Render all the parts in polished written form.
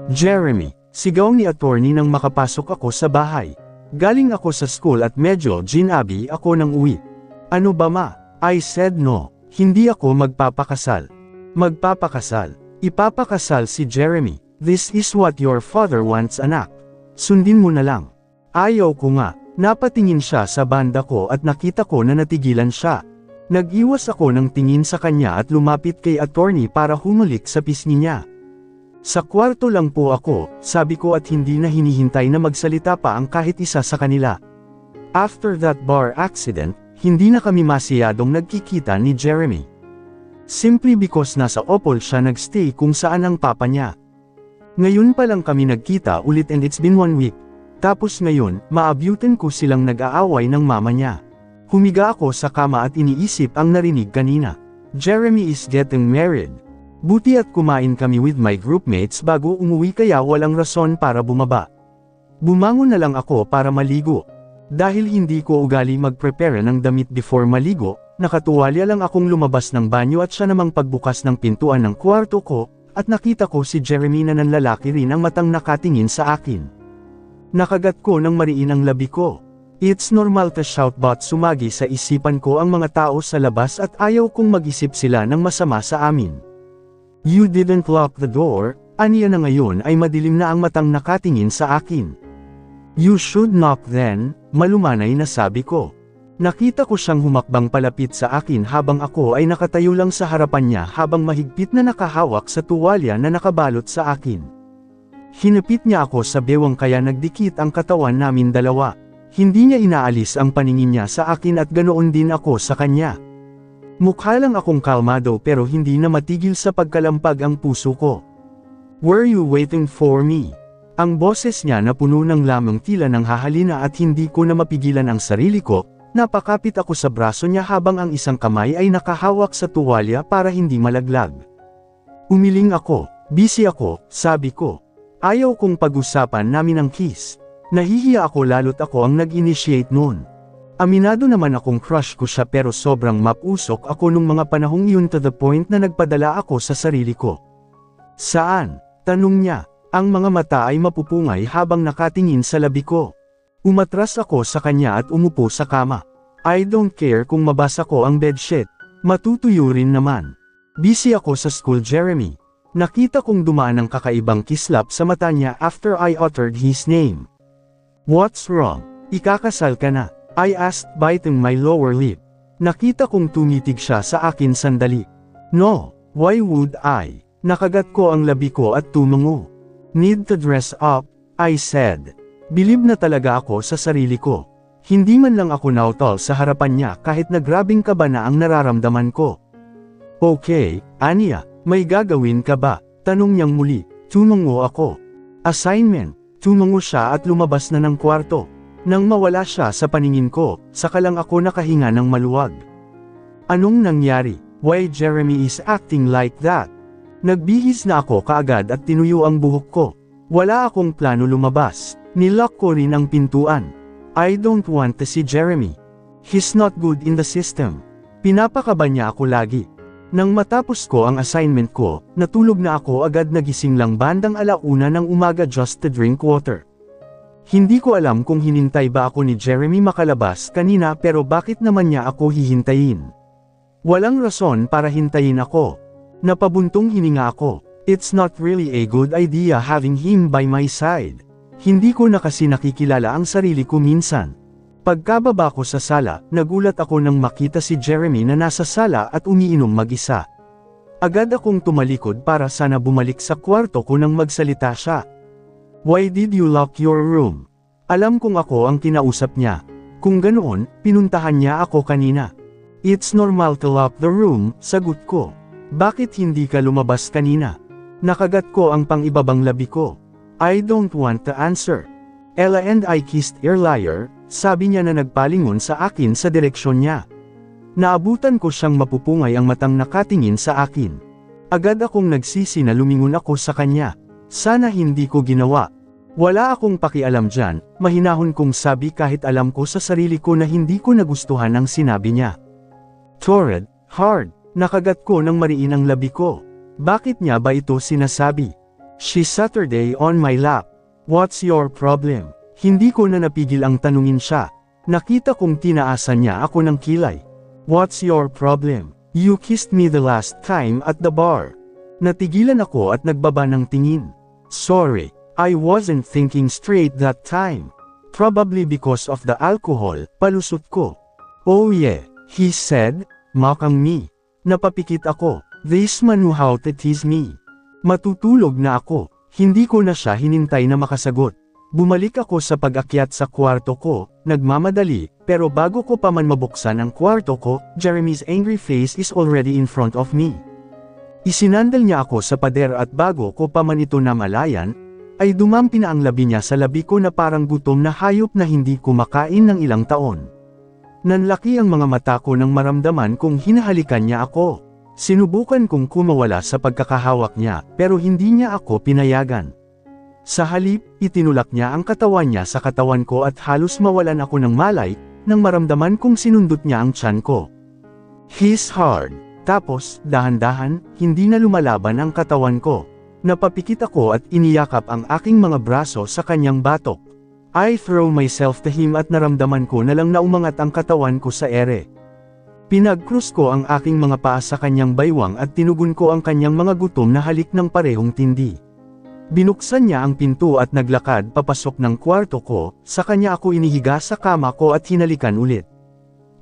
Jeremy, sigaw ni attorney nang makapasok ako sa bahay. Galing ako sa school at medyo ginabi ako ng uwi. Ano ba ma? I said no, hindi ako magpapakasal. Magpapakasal? Ipapakasal si Jeremy. This is what your father wants anak. Sundin mo na lang. Ayaw ko nga. Napatingin siya sa banda ko at nakita ko na natigilan siya. Nag-iwas ako ng tingin sa kanya at lumapit kay attorney para humulik sa pisngi niya. Sa kwarto lang po ako, sabi ko at hindi na hinihintay na magsalita pa ang kahit isa sa kanila. After that bar accident, hindi na kami masyadong nagkikita ni Jeremy. Simply because nasa Opol siya nagstay kung saan ang papa niya. Ngayon pa lang kami nagkita ulit and it's been 1 week. Tapos ngayon, maabutin ko silang nag-aaway ng mama niya. Humiga ako sa kama at iniisip ang narinig kanina. Jeremy is getting married. Buti at kumain kami with my groupmates bago umuwi kaya walang rason para bumaba. Bumangon na lang ako para maligo. Dahil hindi ko ugali mag-prepare ng damit before maligo, nakatuwalya lang akong lumabas ng banyo at siya namang pagbukas ng pintuan ng kwarto ko, at nakita ko si Jeremy na nanlalaki rin ang matang nakatingin sa akin. Nakagat ko ng mariin ang labi ko. It's normal to shout but sumagi sa isipan ko ang mga tao sa labas at ayaw kong mag-isip sila ng masama sa amin. You didn't lock the door, aniya na ngayon ay madilim na ang matang nakatingin sa akin. You should knock then, malumanay na sabi ko. Nakita ko siyang humakbang palapit sa akin habang ako ay nakatayo lang sa harapan niya habang mahigpit na nakahawak sa tuwalya na nakabalot sa akin. Hinapit niya ako sa bewang kaya nagdikit ang katawan namin dalawa. Hindi niya inaalis ang paningin niya sa akin at ganoon din ako sa kanya. Mukha lang akong kalmado pero hindi na matigil sa pagkalampag ang puso ko. Were you waiting for me? Ang boses niya na puno ng lamang tila ng hahalina at hindi ko na mapigilan ang sarili ko, napakapit ako sa braso niya habang ang isang kamay ay nakahawak sa tuwalya para hindi malaglag. Umiling ako, busy ako, sabi ko. Ayaw kong pag-usapan namin ang kiss. Nahihiya ako lalo't ako ang nag-initiate noon. Aminado naman akong crush ko siya pero sobrang mapusok ako nung mga panahong iyon to the point na nagpadala ako sa sarili ko. Saan? Tanong niya. Ang mga mata ay mapupungay habang nakatingin sa labi ko. Umatras ako sa kanya at umupo sa kama. I don't care kung mabasa ko ang bedsheet. Matutuyo rin naman. Busy ako sa school, Jeremy. Nakita kong dumaan ang kakaibang kislap sa mata niya after I uttered his name. What's wrong? Ikakasal ka na? I asked biting my lower lip. Nakita kong tumitig siya sa akin sandali. No, why would I? Nakagat ko ang labi ko at tumungo. Need to dress up, I said. Bilib na talaga ako sa sarili ko. Hindi man lang ako nautol sa harapan niya kahit na grabing kaba na ang nararamdaman ko. Okay, Anya, may gagawin ka ba? Tanong niyang muli. Tumungo ako. Assignment. Tumungo siya at lumabas na ng kwarto. Nang mawala siya sa paningin ko, saka lang ako nakahinga ng maluwag. Anong nangyari? Why Jeremy is acting like that? Nagbihis na ako kaagad at tinuyo ang buhok ko. Wala akong plano lumabas. Nilock ko rin ang pintuan. I don't want to see Jeremy. He's not good in the system. Pinapakaba niya ako lagi. Nang matapos ko ang assignment ko, natulog na ako agad nagising lang bandang 1:00 ng umaga just to drink water. Hindi ko alam kung hinintay ba ako ni Jeremy makalabas kanina pero bakit naman niya ako hihintayin. Walang rason para hintayin ako. Napabuntong hininga ako. It's not really a good idea having him by my side. Hindi ko na kasi nakikilala ang sarili ko minsan. Pagkababa ko sa sala, nagulat ako nang makita si Jeremy na nasa sala at umiinom mag-isa. Agad akong tumalikod para sana bumalik sa kwarto ko nang magsalita siya. Why did you lock your room? Alam kong ako ang kinausap niya. Kung ganoon, pinuntahan niya ako kanina. It's normal to lock the room, sagot ko. Bakit hindi ka lumabas kanina? Nakagat ko ang pang-ibabang labi ko. I don't want to answer. Ella and I kissed earlier, sabi niya na nagpalingon sa akin sa direksyon niya. Naabutan ko siyang mapupungay ang matang nakatingin sa akin. Agad akong nagsisi na lumingon ako sa kanya. Sana hindi ko ginawa. Wala akong pakialam dyan, mahinahon kong sabi kahit alam ko sa sarili ko na hindi ko nagustuhan ang sinabi niya. Torrid, hard, nakagat ko ng mariin ang labi ko. Bakit niya ba ito sinasabi? She Saturday on my lap. What's your problem? Hindi ko na napigil ang tanungin siya. Nakita kong tinaasan niya ako ng kilay. What's your problem? You kissed me the last time at the bar. Natigilan ako at nagbaba ng tingin. Sorry, I wasn't thinking straight that time. Probably because of the alcohol, palusot ko. Oh yeah, he said, mocking me. Napapikit ako. This man knew how to tease me. Matutulog na ako. Hindi ko na siya hinintay na makasagot. Bumalik ako sa pag-akyat sa kwarto ko, nagmamadali, pero bago ko pa man mabuksan ang kwarto ko, Jeremy's angry face is already in front of me. Isinandal niya ako sa pader at bago ko pa man ito namalayan, ay dumampi na ang labi niya sa labi ko na parang gutom na hayop na hindi kumakain ng ilang taon. Nanlaki ang mga mata ko nang maramdaman kung hinahalikan niya ako. Sinubukan kong kumawala sa pagkakahawak niya, pero hindi niya ako pinayagan. Sa halip, itinulak niya ang katawan niya sa katawan ko at halos mawalan ako ng malay, nang maramdaman kong sinundot niya ang tiyan ko. He's hard. Tapos, dahan-dahan, hindi na lumalaban ang katawan ko. Napapikit ako at iniyakap ang aking mga braso sa kanyang batok. I throw myself to him at naramdaman ko na lang na umangat ang katawan ko sa ere. Pinag-cross ko ang aking mga paa sa kanyang baywang at tinugon ko ang kanyang mga gutom na halik ng parehong tindi. Binuksan niya ang pinto at naglakad papasok ng kwarto ko, sa kanya ako inihiga sa kama ko at hinalikan ulit.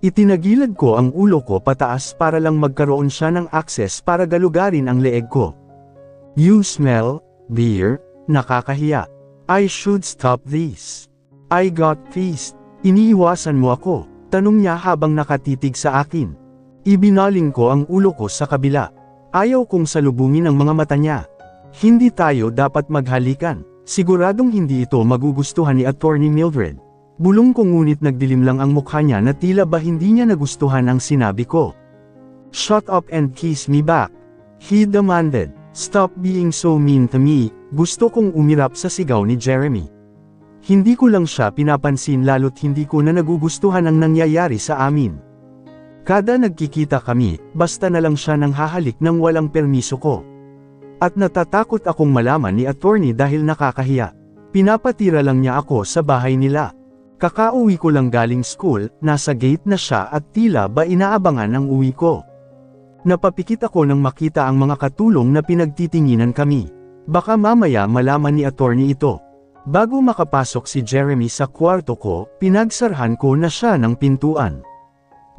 Itinagilid ko ang ulo ko pataas para lang magkaroon siya ng access para galugarin ang leeg ko. You smell beer, nakakahiya. I should stop this. I got pissed. Iniiwasan mo ako. Tanong niya habang nakatitig sa akin. Ibinaling ko ang ulo ko sa kabila. Ayaw kong salubungin ang mga mata niya. Hindi tayo dapat maghalikan. Siguradong hindi ito magugustuhan ni Attorney Mildred. Bulong ko ngunit nagdilim lang ang mukha niya na tila ba hindi niya nagustuhan ang sinabi ko. Shut up and kiss me back. He demanded. Stop being so mean to me. Gusto kong umirap sa sigaw ni Jeremy. Hindi ko lang siya pinapansin lalo't hindi ko na nagugustuhan ang nangyayari sa amin. Kada nagkikita kami, basta na lang siya nang hahalik ng walang permiso ko. At natatakot akong malaman ni attorney dahil nakakahiya. Pinapatira lang niya ako sa bahay nila. Kakauwi ko lang galing school, nasa gate na siya at tila ba inaabangan ang uwi ko. Napapikit ako nang makita ang mga katulong na pinagtitinginan kami. Baka mamaya malaman ni attorney ito. Bago makapasok si Jeremy sa kwarto ko, pinagsarhan ko na siya ng pintuan.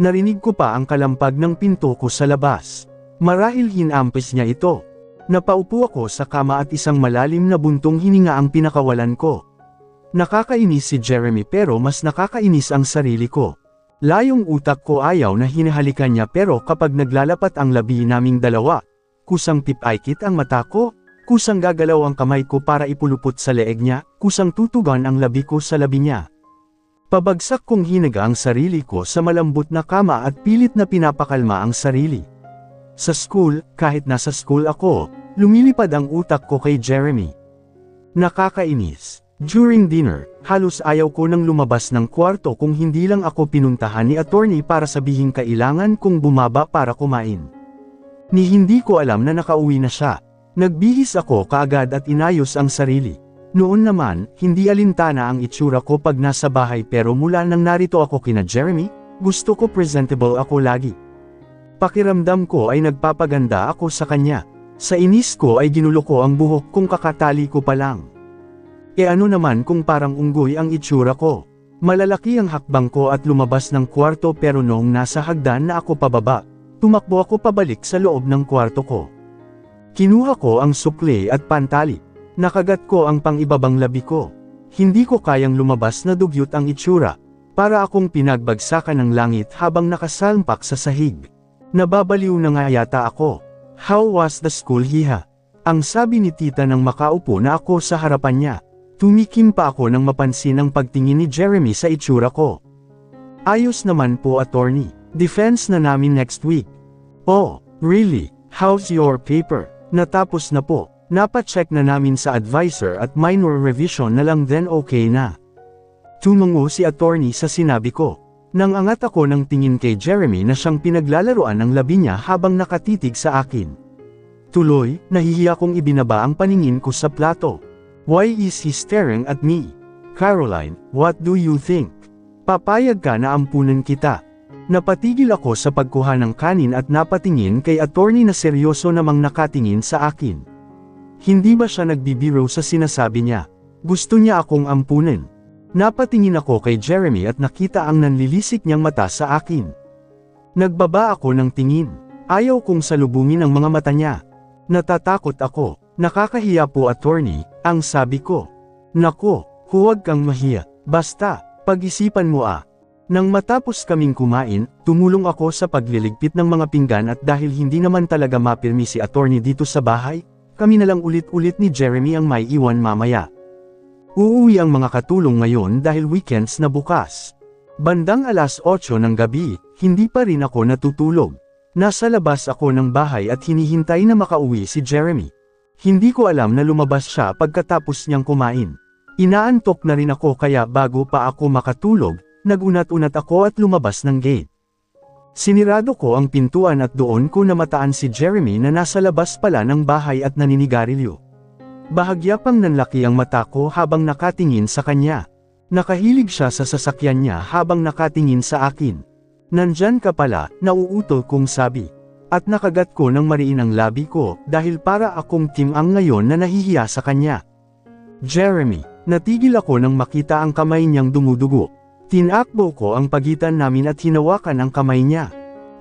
Narinig ko pa ang kalampag ng pinto ko sa labas. Marahil hinampis niya ito. Napaupo ako sa kama at isang malalim na buntong hininga ang pinakawalan ko. Nakakainis si Jeremy pero mas nakakainis ang sarili ko. Layong utak ko ayaw na hinahalikan niya pero kapag naglalapat ang labi naming dalawa, kusang pipaikit ang mata ko. Kusang gagalaw ang kamay ko para ipulupot sa leeg niya, kusang tutugan ang labi ko sa labi niya. Pabagsak kong hinaga ang sarili ko sa malambot na kama at pilit na pinapakalma ang sarili. Sa school, kahit nasa school ako, lumilipad ang utak ko kay Jeremy. Nakakainis. During dinner, halos ayaw ko nang lumabas ng kwarto kung hindi lang ako pinuntahan ni attorney para sabihin kailangan kong bumaba para kumain. Ni hindi ko alam na nakauwi na siya. Nagbihis ako kaagad at inayos ang sarili. Noon naman, hindi alintana ang itsura ko pag nasa bahay pero mula nang narito ako kina Jeremy, gusto ko presentable ako lagi. Pakiramdam ko ay nagpapaganda ako sa kanya. Sa inis ko ay ginulo ko ang buhok kung kakatali ko pa lang. E ano naman kung parang unggoy ang itsura ko? Malalaki ang hakbang ko at lumabas ng kwarto pero noong nasa hagdan na ako pababa, tumakbo ako pabalik sa loob ng kwarto ko. Kinuha ko ang sukle at pantali. Nakagat ko ang pangibabang labi ko. Hindi ko kayang lumabas na dugyot ang itsura. Para akong pinagbagsakan ng langit habang nakasalpak sa sahig. Nababaliw na nga yata ako. How was the school, hiha? Ang sabi ni tita nang makaupo na ako sa harapan niya. Tumikim pa ako nang mapansin ang pagtingin ni Jeremy sa itsura ko. Ayos naman po attorney. Defense na namin next week. Oh, really? How's your paper? Natapos na po. Napacheck na namin sa advisor at minor revision na lang then okay na. Tumango si attorney sa sinabi ko. Nang angat ako ng tingin kay Jeremy na siyang pinaglalaroan ng labi niya habang nakatitig sa akin. Tuloy, nahihiya kong ibinaba ang paningin ko sa plato. Why is he staring at me? Caroline, what do you think? Papayag ka na ampunan kita. Napatigil ako sa pagkuha ng kanin at napatingin kay attorney na seryoso namang nakatingin sa akin. Hindi ba siya nagbibiro sa sinasabi niya? Gusto niya akong ampunin. Napatingin ako kay Jeremy at nakita ang nanlilisik niyang mata sa akin. Nagbaba ako ng tingin. Ayaw kong salubungin ang mga mata niya. Natatakot ako. Nakakahiya po attorney, ang sabi ko. Nako, huwag kang mahiya. Basta, pag-isipan mo ah. Nang matapos kaming kumain, tumulong ako sa pagliligpit ng mga pinggan at dahil hindi naman talaga mapirmi si attorney dito sa bahay, kami na lang ulit-ulit ni Jeremy ang may iwan mamaya. Uuwi ang mga katulong ngayon dahil weekends na bukas. Bandang 8:00 ng gabi, hindi pa rin ako natutulog. Nasa labas ako ng bahay at hinihintay na makauwi si Jeremy. Hindi ko alam na lumabas siya pagkatapos niyang kumain. Inaantok na rin ako kaya bago pa ako makatulog, nagunat-unat ako at lumabas ng gate. Sinirado ko ang pintuan at doon ko namataan si Jeremy na nasa labas pala ng bahay at naninigarilyo. Bahagya pang nanlaki ang mata ko habang nakatingin sa kanya. Nakahilig siya sa sasakyan niya habang nakatingin sa akin. Nandyan ka pala, nauutol kong sabi. At nakagat ko ng mariin ang labi ko dahil para akong timang ngayon na nahihiya sa kanya. Jeremy, natigil ako nang makita ang kamay niyang dumudugo. Tinakbo ko ang pagitan namin at hinawakan ang kamay niya.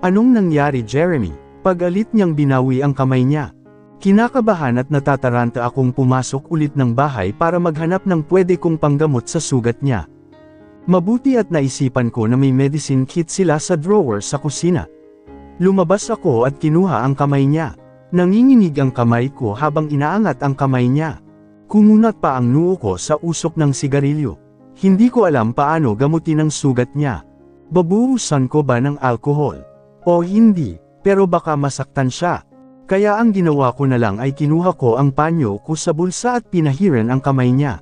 Anong nangyari Jeremy? Pagalit niyang binawi ang kamay niya. Kinakabahan at natataranta akong pumasok ulit ng bahay para maghanap ng pwede kong panggamot sa sugat niya. Mabuti at naisipan ko na may medicine kit sila sa drawer sa kusina. Lumabas ako at kinuha ang kamay niya. Nanginginig ang kamay ko habang inaangat ang kamay niya. Kumunat pa ang noo ko sa usok ng sigarilyo. Hindi ko alam paano gamutin ang sugat niya. Babuhusan ko ba ng alkohol? O hindi, pero baka masaktan siya. Kaya ang ginawa ko na lang ay kinuha ko ang panyo ko sa bulsa at pinahiran ang kamay niya.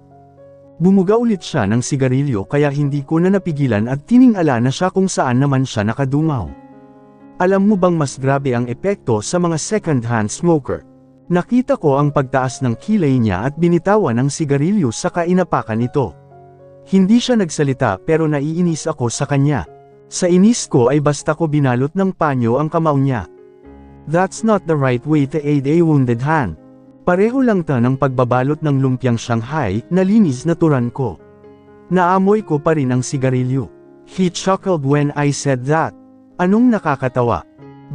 Bumuga ulit siya ng sigarilyo kaya hindi ko na napigilan at tiningala na siya kung saan naman siya nakadungaw. Alam mo bang mas grabe ang epekto sa mga second-hand smoker? Nakita ko ang pagtaas ng kilay niya at binitawan ang sigarilyo sa kainapakan nito. Hindi siya nagsalita pero naiinis ako sa kanya. Sa inis ko ay basta ko binalot ng panyo ang kamao niya. That's not the right way to aid a wounded hand. Pareho lang ta ng pagbabalot ng lumpiang Shanghai na linis na turan ko. Naamoy ko pa rin ang sigarilyo. He chuckled when I said that. Anong nakakatawa?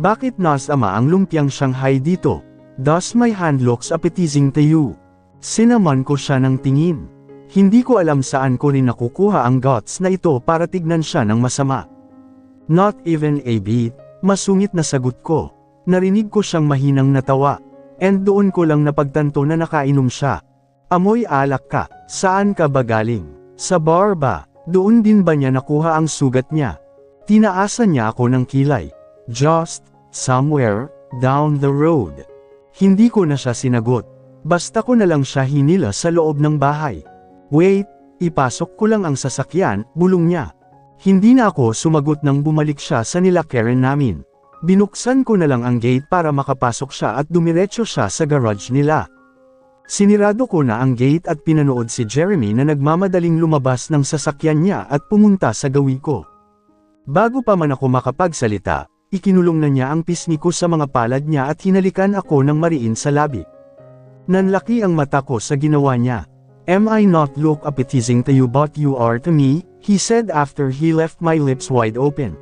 Bakit nasama ang lumpiang Shanghai dito? Does my hand looks appetizing to you? Sinaman ko siya ng tingin. Hindi ko alam saan ko rin nakukuha ang guts na ito para tignan siya ng masama. Not even a bit, masungit na sagot ko. Narinig ko siyang mahinang natawa. And doon ko lang napagtanto na nakainom siya. Amoy alak ka, saan ka ba galing? Sa bar ba? Doon din ba niya nakuha ang sugat niya? Tinaasan niya ako ng kilay. Just, somewhere, down the road. Hindi ko na siya sinagot. Basta ko na lang siya hinila sa loob ng bahay. Wait, ipasok ko lang ang sasakyan, bulong niya. Hindi na ako sumagot nang bumalik siya sa nilakaran namin. Binuksan ko na lang ang gate para makapasok siya at dumiretso siya sa garage nila. Sinirado ko na ang gate at pinanood si Jeremy na nagmamadaling lumabas ng sasakyan niya at pumunta sa gawi ko. Bago pa man ako makapagsalita, ikinulong na niya ang pisngi ko sa mga palad niya at hinalikan ako ng mariin sa labi. Nanlaki ang mata ko sa ginawa niya. Am I not look appetizing to you but you are to me? He said after he left my lips wide open.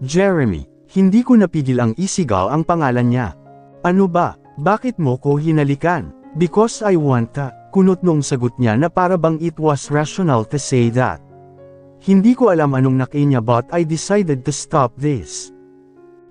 Jeremy. Hindi ko napigil ang isigaw ang pangalan niya. Ano ba? Bakit mo ko hinalikan? Because I want to, kunot nung sagot niya na para bang it was rational to say that. Hindi ko alam anong nakinya but I decided to stop this.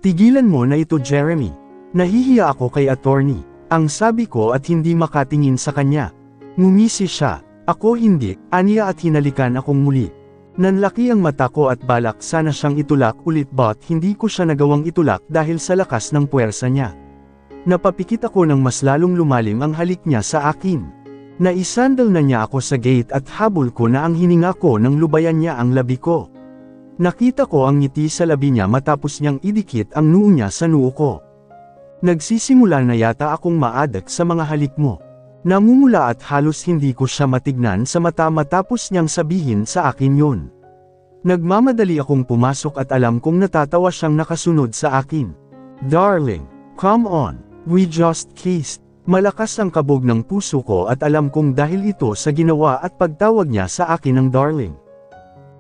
Tigilan mo na ito Jeremy. Nahihiya ako kay attorney. Ang sabi ko at hindi makatingin sa kanya. Ngumisi siya. Ako hindi, aniya at hinalikan akong muli. Nanlaki ang mata ko at balak sana siyang itulak ulit but hindi ko siya nagawang itulak dahil sa lakas ng puwersa niya. Napapikit ako nang mas lalong lumalim ang halik niya sa akin. Naisandal na niya ako sa gate at habol ko na ang hininga ko nang lubayan niya ang labi ko. Nakita ko ang ngiti sa labi niya matapos niyang idikit ang noo niya sa noo ko. Nagsisimula na yata akong maadak sa mga halik mo. Namumula at halos hindi ko siya matignan sa mata matapos niyang sabihin sa akin yun. Nagmamadali akong pumasok at alam kong natatawa siyang nakasunod sa akin. Darling, come on, we just kissed. Malakas ang kabog ng puso ko at alam kong dahil ito sa ginawa at pagtawag niya sa akin ng darling.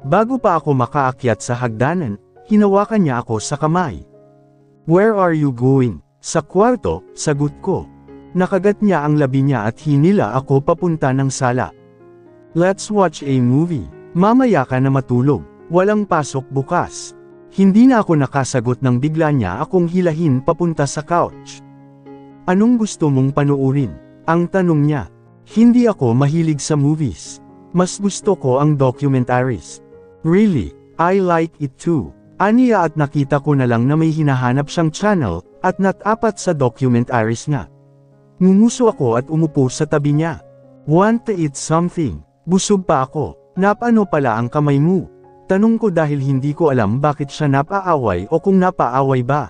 Bago pa ako makaakyat sa hagdanan, hinawakan niya ako sa kamay. Where are you going? Sa kwarto, sagot ko. Nakagat niya ang labi niya at hinila ako papunta ng sala. Let's watch a movie. Mamaya ka na matulog. Walang pasok bukas. Hindi na ako nakasagot nang bigla niya akong hilahin papunta sa couch. Anong gusto mong panuurin? Ang tanong niya. Hindi ako mahilig sa movies. Mas gusto ko ang documentaries. Really, I like it too. Aniya at nakita ko na lang na may hinahanap siyang channel, at natapat sa documentaries nga. Ngumuso ako at umupo sa tabi niya. Want to eat something? Busog pa ako. Napano pala ang kamay mo? Tanong ko dahil hindi ko alam bakit siya napaaway o kung napaaway ba.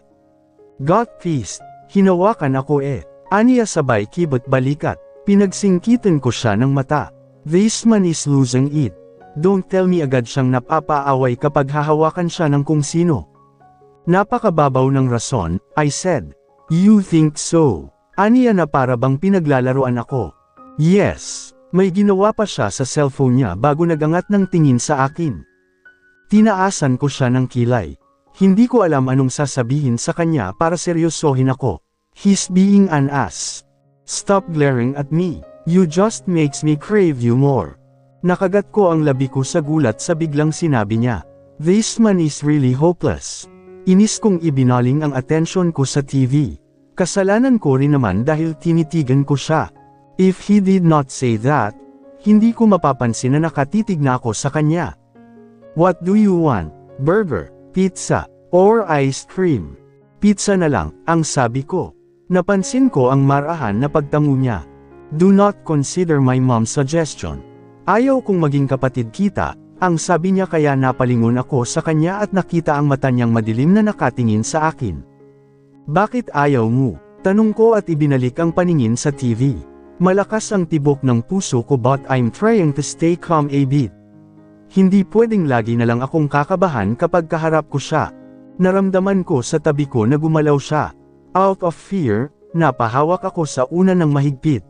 Got pissed. Hinawakan ako Aniya sabay kibot balikat. Pinagsingkitan ko siya ng mata. This man is losing it. Don't tell me agad siyang napapaaway kapag hahawakan siya ng kung sino. Napakababaw ng rason, I said. You think so? Aniya na para bang pinaglalaroan ako. Yes. May ginawa pa siya sa cellphone niya bago nagangat ng tingin sa akin. Tinaasan ko siya ng kilay. Hindi ko alam anong sasabihin sa kanya para seryosohin ako. He's being an ass. Stop glaring at me. You just makes me crave you more. Nakagat ko ang labi ko sa gulat sa biglang sinabi niya. This man is really hopeless. Inis kong ibinaling ang atensyon ko sa TV. Kasalanan ko rin naman dahil tinitigan ko siya. If he did not say that, hindi ko mapapansin na nakatitig na ako sa kanya. What do you want? Burger, pizza, or ice cream? Pizza na lang, ang sabi ko. Napansin ko ang marahan na pagtango niya. Do not consider my mom's suggestion. Ayaw kong maging kapatid kita, ang sabi niya kaya napalingon ako sa kanya at nakita ang mata niyang madilim na nakatingin sa akin. Bakit ayaw mo? Tanong ko at ibinalik ang paningin sa TV. Malakas ang tibok ng puso ko but I'm trying to stay calm a bit. Hindi pwedeng lagi na lang akong kakabahan kapag kaharap ko siya. Naramdaman ko sa tabi ko na gumalaw siya. Out of fear, napahawak ako sa una ng mahigpit.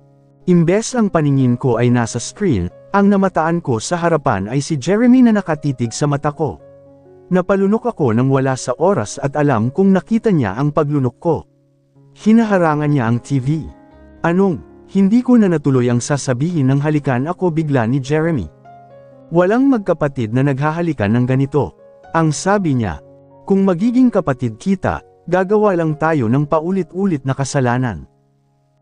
Imbes ang paningin ko ay nasa screen, ang namataan ko sa harapan ay si Jeremy na nakatitig sa mata ko. Napalunok ako nang wala sa oras at alam kung nakita niya ang paglunok ko. Hinaharangan niya ang TV. Anong? Hindi ko na natuloy ang sasabihin ng halikan ako bigla ni Jeremy. Walang magkapatid na naghahalikan ng ganito. Ang sabi niya, kung magiging kapatid kita, gagawa lang tayo ng paulit-ulit na kasalanan.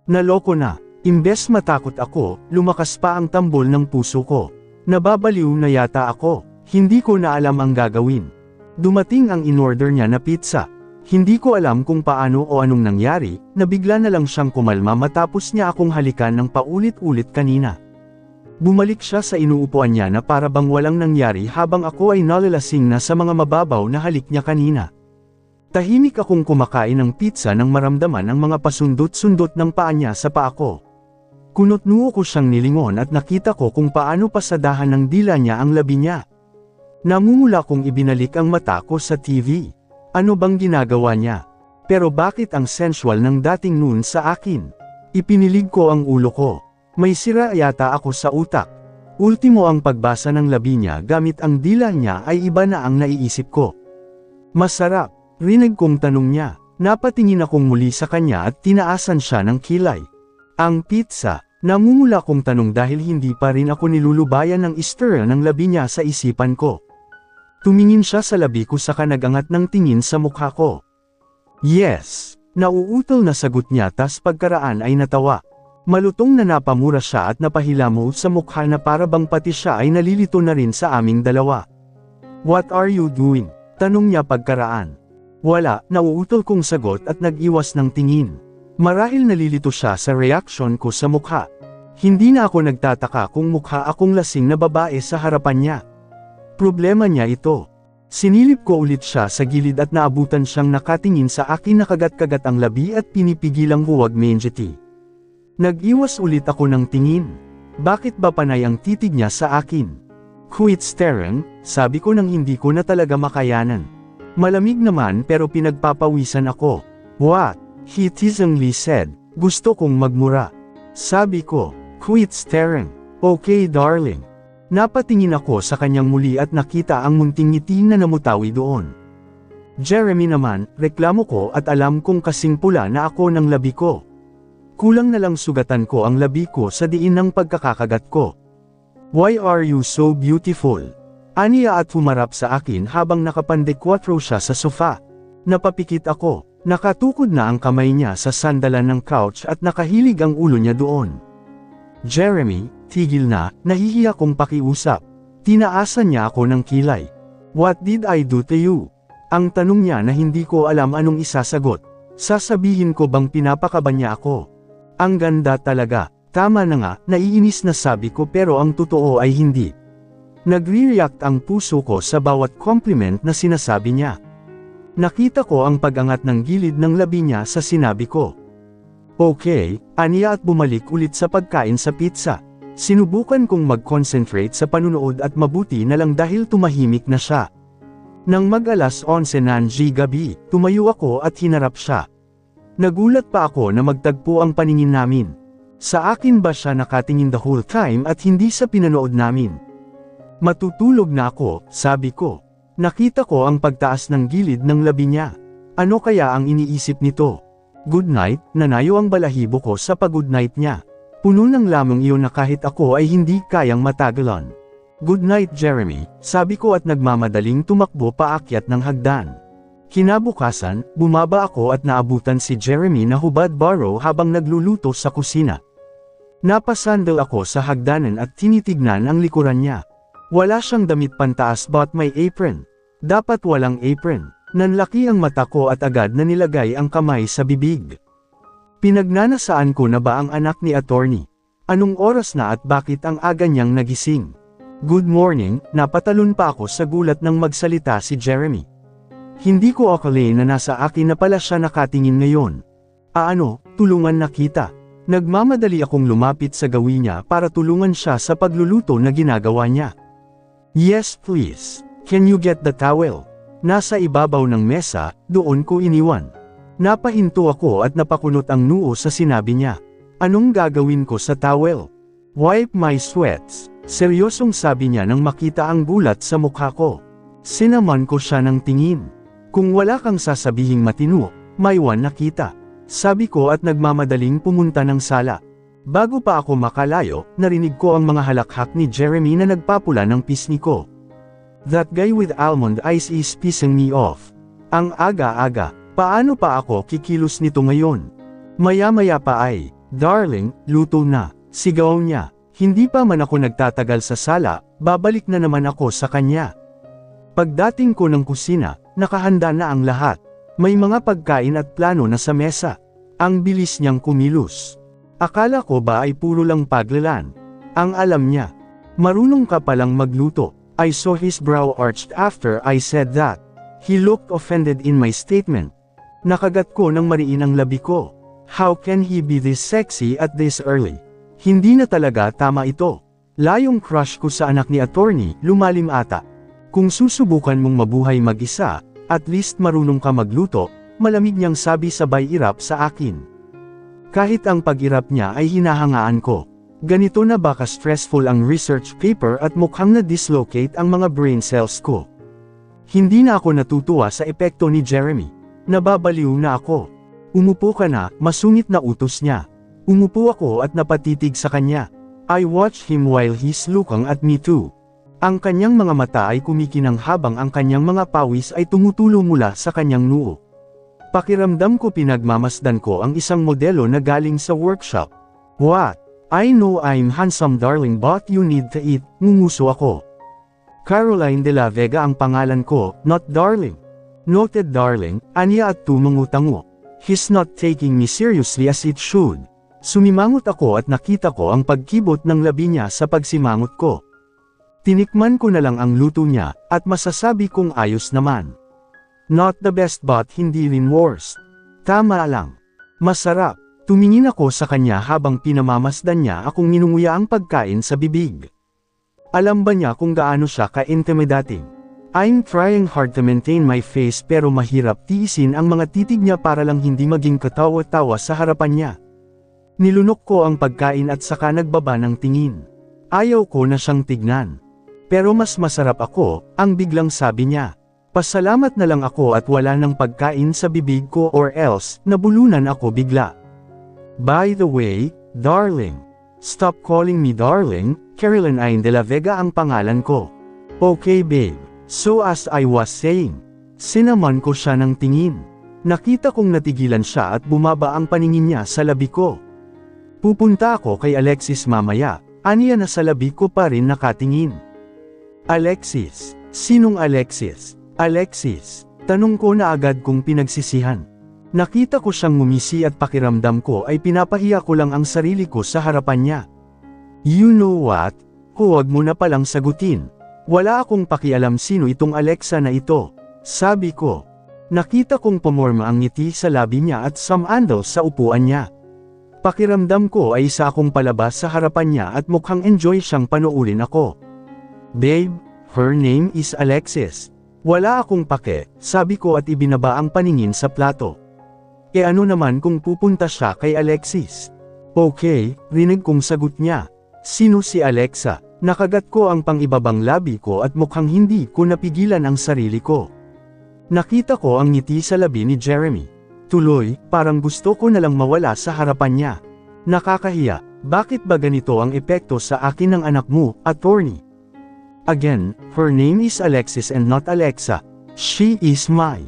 Naloko na, imbes matakot ako, lumakas pa ang tambol ng puso ko. Nababaliw na yata ako, hindi ko na alam ang gagawin. Dumating ang in-order niya na pizza. Hindi ko alam kung paano o anong nangyari, nabigla na lang siyang kumalma matapos niya akong halikan ng paulit-ulit kanina. Bumalik siya sa inuupuan niya na para bang walang nangyari habang ako ay nalalasing na sa mga mababaw na halik niya kanina. Tahimik akong kumakain ng pizza nang maramdaman ang mga pasundot-sundot ng paa niya sa paa ko. Kunot-nuo ko siyang nilingon at nakita ko kung paano pasadahan ng dila niya ang labi niya. Namumula kong ibinalik ang mata ko sa TV. Ano bang ginagawa niya? Pero bakit ang sensual ng dating noon sa akin? Ipinilig ko ang ulo ko. May sira yata ako sa utak. Ultimo ang pagbasa ng labi niya gamit ang dila niya ay iba na ang naiisip ko. Masarap, rinig kong tanong niya. Napatingin akong muli sa kanya at tinaasan siya ng kilay. Ang pizza, namumula kong tanong dahil hindi pa rin ako nilulubayan ng stir ng labi niya sa isipan ko. Tumingin siya sa labi ko saka nagangat ng tingin sa mukha ko. Yes, nauutol na sagot niya tas pagkaraan ay natawa. Malutong na napamura siya at napahilamo sa mukha na para bang pati siya ay nalilito na rin sa aming dalawa. What are you doing? Tanong niya pagkaraan. Wala, nauutol kong sagot at nag-iwas ng tingin. Marahil nalilito siya sa reaksyon ko sa mukha. Hindi na ako nagtataka kung mukha akong lasing na babae sa harapan niya. Problema niya ito. Sinilip ko ulit siya sa gilid at naabutan siyang nakatingin sa akin na kagat-kagat ang labi at pinipigilang huwag menjeti. Nag-iwas ulit ako ng tingin. Bakit ba panay ang titig niya sa akin? Quit staring, sabi ko nang hindi ko na talaga makayanan. Malamig naman pero pinagpapawisan ako. What? He teasingly said. Gusto kong magmura. Sabi ko, quit staring. Okay darling. Napatingin ako sa kanyang muli at nakita ang munting ngiti na namutawi doon. Jeremy naman, reklamo ko at alam kong kasing pula na ako ng labi ko. Kulang na lang sugatan ko ang labi ko sa diin ng pagkakakagat ko. Why are you so beautiful? Aniya at humarap sa akin habang nakapandekwatro siya sa sofa. Napapikit ako, nakatukod na ang kamay niya sa sandalan ng couch at nakahilig ang ulo niya doon. Jeremy, tigil na, nahihiya kong pakiusap. Tinaasan niya ako ng kilay. What did I do to you? Ang tanong niya na hindi ko alam anong isasagot. Sasabihin ko bang pinapakaba niya ako? Ang ganda talaga. Tama na nga, naiinis na sabi ko pero ang totoo ay hindi. Nagre-react ang puso ko sa bawat compliment na sinasabi niya. Nakita ko ang pag-angat ng gilid ng labi niya sa sinabi ko. Okay, aniya at bumalik ulit sa pagkain sa pizza. Sinubukan kong mag-concentrate sa panunood at mabuti na lang dahil tumahimik na siya. Nang mag-alas 11 ng gabi, tumayo ako at hinarap siya. Nagulat pa ako na magtagpo ang paningin namin. Sa akin ba siya nakatingin the whole time at hindi sa pinanood namin? Matutulog na ako, sabi ko. Nakita ko ang pagtaas ng gilid ng labi niya. Ano kaya ang iniisip nito? Good night, nanayo ang balahibo ko sa pag-good night niya. Puno ng lamang iyon na kahit ako ay hindi kayang matagalan. Good night Jeremy, sabi ko at nagmamadaling tumakbo paakyat ng hagdan. Kinabukasan, bumaba ako at naabutan si Jeremy na hubad baro habang nagluluto sa kusina. Napasandal ako sa hagdanan at tinitignan ang likuran niya. Wala siyang damit pantaas but may apron. Dapat walang apron. Nanlaki ang mata ko at agad na nilagay ang kamay sa bibig. Pinagnanasaan ko na ba ang anak ni attorney? Anong oras na at bakit ang aga niyang nagising? Good morning, napatalon pa ako sa gulat nang magsalita si Jeremy. Hindi ko akalain na nasa akin na pala siya nakatingin ngayon. Tulungan na kita. Nagmamadali akong lumapit sa gawin niya para tulungan siya sa pagluluto na ginagawa niya. Yes please. Can you get the towel? Nasa ibabaw ng mesa, doon ko iniwan. Napahinto ako at napakunot ang noo sa sinabi niya. Anong gagawin ko sa towel? Wipe my sweats. Seryosong sabi niya nang makita ang gulat sa mukha ko. Sinaman ko siya ng tingin. Kung wala kang sasabihing matino, maiwan na kita. Sabi ko at nagmamadaling pumunta ng sala. Bago pa ako makalayo, narinig ko ang mga halakhak ni Jeremy na nagpapula ng pisngi ko. That guy with almond eyes is pissing me off. Ang aga-aga, paano pa ako kikilos nito ngayon? Maya-maya pa ay, darling, luto na, sigaw niya. Hindi pa man ako nagtatagal sa sala, babalik na naman ako sa kanya. Pagdating ko ng kusina, nakahanda na ang lahat. May mga pagkain at plano na sa mesa. Ang bilis niyang kumilos. Akala ko ba ay puro lang paglalan? Ang alam niya. Marunong ka palang magluto. I saw his brow arched after I said that. He looked offended in my statement. Nakagat ko ng mariin ang labi ko. How can he be this sexy at this early? Hindi na talaga tama ito. Layong crush ko sa anak ni attorney, lumalim ata. Kung susubukan mong mabuhay mag-isa, at least marunong ka magluto, malamig niyang sabi sabay irap sa akin. Kahit ang pag-irap niya ay hinahangaan ko. Ganito na ba ka-stressful ang research paper at mukhang na-dislocate ang mga brain cells ko. Hindi na ako natutuwa sa epekto ni Jeremy. Nababaliw na ako. Umupo ka na, masungit na utos niya. Umupo ako at napatitig sa kanya. I watched him while he's looking at me too. Ang kanyang mga mata ay kumikinang habang ang kanyang mga pawis ay tumutulo mula sa kanyang noo. Pakiramdam ko pinagmamasdan ko ang isang modelo na galing sa workshop. What? I know I'm handsome darling but you need to eat, ngunguso ako. Caroline de la Vega ang pangalan ko, not darling. Noted darling, aniya at tumangutango. He's not taking me seriously as it should. Sumimangot ako at nakita ko ang pagkibot ng labi niya sa pagsimangot ko. Tinikman ko na lang ang luto niya, at masasabi kong ayos naman. Not the best but hindi rin worst. Tama lang. Masarap. Tumingin ako sa kanya habang pinamamasdan niya akong ninunguya ang pagkain sa bibig. Alam ba niya kung gaano siya ka-intimidating? I'm trying hard to maintain my face pero mahirap tiisin ang mga titig niya para lang hindi maging katawa-tawa sa harapan niya. Nilunok ko ang pagkain at saka nagbaba ng tingin. Ayaw ko na siyang tignan. Pero mas masarap ako, ang biglang sabi niya. Pasalamat na lang ako at wala ng pagkain sa bibig ko or else, nabulunan ako bigla. By the way, darling. Stop calling me darling, Caroline de la Vega ang pangalan ko. Okay babe. So as I was saying, sinaman ko siya ng tingin. Nakita kong natigilan siya at bumaba ang paningin niya sa labi ko. Pupunta ako kay Alexis mamaya, aniya na sa labi ko pa rin nakatingin. Alexis? Sinong Alexis? Alexis? Tanong ko na agad kong pinagsisihan. Nakita ko siyang ngumisi at pakiramdam ko ay pinapahiya ko lang ang sarili ko sa harapan niya. You know what? Huwag mo na palang sagutin. Wala akong pakialam sino itong Alexa na ito. Sabi ko. Nakita kong pumorma ang ngiti sa labi niya at sumandal sa upuan niya. Pakiramdam ko ay isa akong palabas sa harapan niya at mukhang enjoy siyang panoorin ako. Babe, her name is Alexis. Wala akong pake, sabi ko at ibinaba ang paningin sa plato. E ano naman kung pupunta siya kay Alexis? Okay, rinig kong sagot niya. Sino si Alexa? Nakagat ko ang pangibabang labi ko at mukhang hindi ko napigilan ang sarili ko. Nakita ko ang ngiti sa labi ni Jeremy. Tuloy, parang gusto ko na lang mawala sa harapan niya. Nakakahiya, bakit ba ganito ang epekto sa akin ng anak mo, attorney? Again, her name is Alexis and not Alexa. She is my.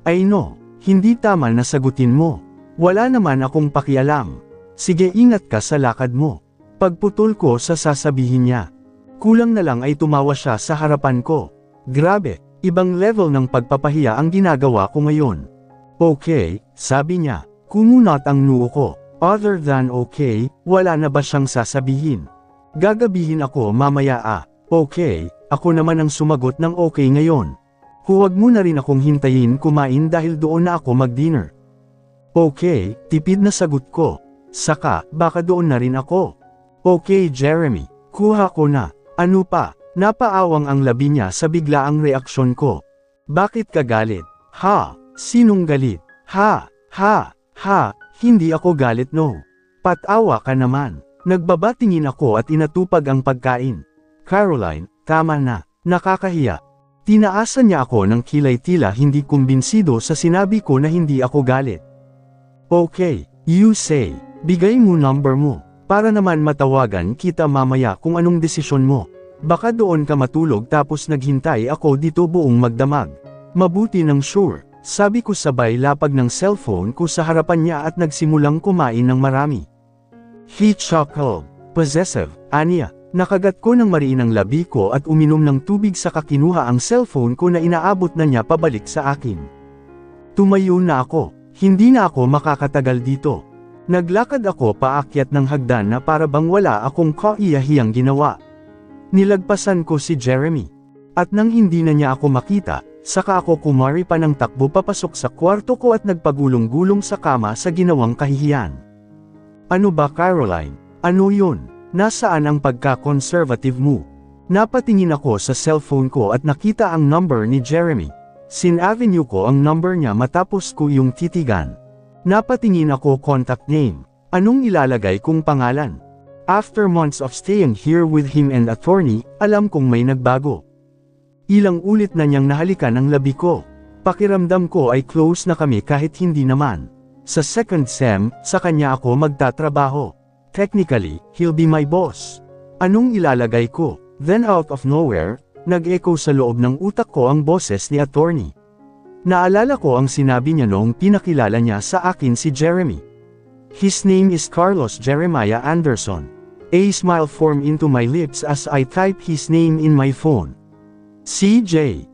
I know. Hindi tama na sagutin mo. Wala naman akong pakialam. Sige ingat ka sa lakad mo. Pagputol ko sa sasabihin niya. Kulang na lang ay tumawa siya sa harapan ko. Grabe, ibang level ng pagpapahiya ang ginagawa ko ngayon. Okay, sabi niya, kumunat ang noo ko. Other than okay, wala na ba siyang sasabihin? Gagabihin ako mamaya Okay, ako naman ang sumagot ng okay ngayon. Huwag mo na rin akong hintayin kumain dahil doon na ako mag-dinner. Okay, tipid na sagot ko. Saka, baka doon na rin ako. Okay Jeremy, kuha ko na. Ano pa? Napaawang ang labi niya sa biglaang reaksyon ko. Bakit ka galit? Ha? Sinong galit? Ha? Hindi ako galit no. Patawa ka naman. Nagbabatingin ako at inatupag ang pagkain. Caroline, tama na. Nakakahiya. Tinaasan niya ako ng kilay tila hindi kumbinsido sa sinabi ko na hindi ako galit. Okay, you say, bigay mo number mo, para naman matawagan kita mamaya kung anong desisyon mo. Baka doon ka matulog tapos naghintay ako dito buong magdamag. Mabuti ng sure, sabi ko sabay lapag ng cellphone ko sa harapan niya at nagsimulang kumain ng marami. He chuckled, possessive, aniya. Nakagat ko ng mariinang labi ko at uminom ng tubig saka kinuha ang cellphone ko na inaabot na niya pabalik sa akin. Tumayo na ako, hindi na ako makakatagal dito. Naglakad ako paakyat ng hagdan na para bang wala akong kaiyahiyang ginawa. Nilagpasan ko si Jeremy. At nang hindi na niya ako makita, saka ako kumari pa ng takbo papasok sa kwarto ko at nagpagulong-gulong sa kama sa ginawang kahihiyan. Ano ba Caroline? Ano yun? Nasaan ang pagka-conservative mo? Napatingin ako sa cellphone ko at nakita ang number ni Jeremy. Sinavenue ko ang number niya matapos ko yung titigan. Napatingin ako contact name. Anong ilalagay kong pangalan? After months of staying here with him and attorney, alam kong may nagbago. Ilang ulit na niyang nahalikan ang labi ko. Pakiramdam ko ay close na kami kahit hindi naman. Sa second sem, sa kanya ako magtatrabaho. Technically, he'll be my boss. Anong ilalagay ko? Then out of nowhere, nag-echo sa loob ng utak ko ang boses ni attorney. Naalala ko ang sinabi niya noong pinakilala niya sa akin si Jeremy. His name is Carlos Jeremiah Anderson. A smile formed into my lips as I typed his name in my phone. CJ.